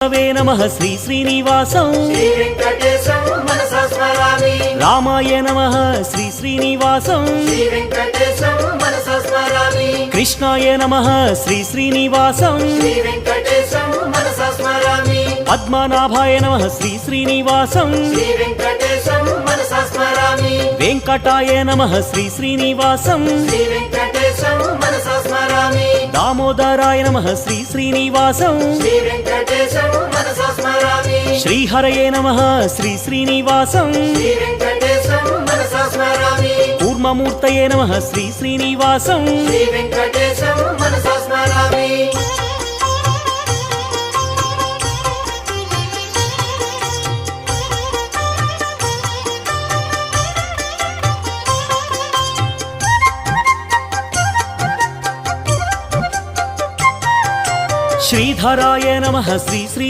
वे नमः श्री श्रीनिवासं श्री वेंकटेशं मनसा स्मरामि। रामाय नमः श्री श्रीनिवासं श्री वेंकटेशं मनसा स्मरामि। कृष्णाय नमः श्री श्रीनिवासं श्री वेंकटेशं मनसा स्मरामि। पद्मनाभाय नमः श्री श्रीनिवासं श्री वेंकटेशं मनसा स्मरामि। वेंकटाय नमः श्री श्रीनिवासं श्री वेंकटेशं मनसा स्मरामि। दामोदराय नमः श्री श्रीनिवासं श्री वेंकटेशं मनसा स्मरामि। श्रीहरये नमः श्री श्रीनिवासं श्री वेंकटेशं मनसा स्मरामि। कूर्ममूर्तये नमः श्री श्रीनिवासं श्री वेंकटेशं मनसा स्मरामि। श्रीधराय नमः श्री श्री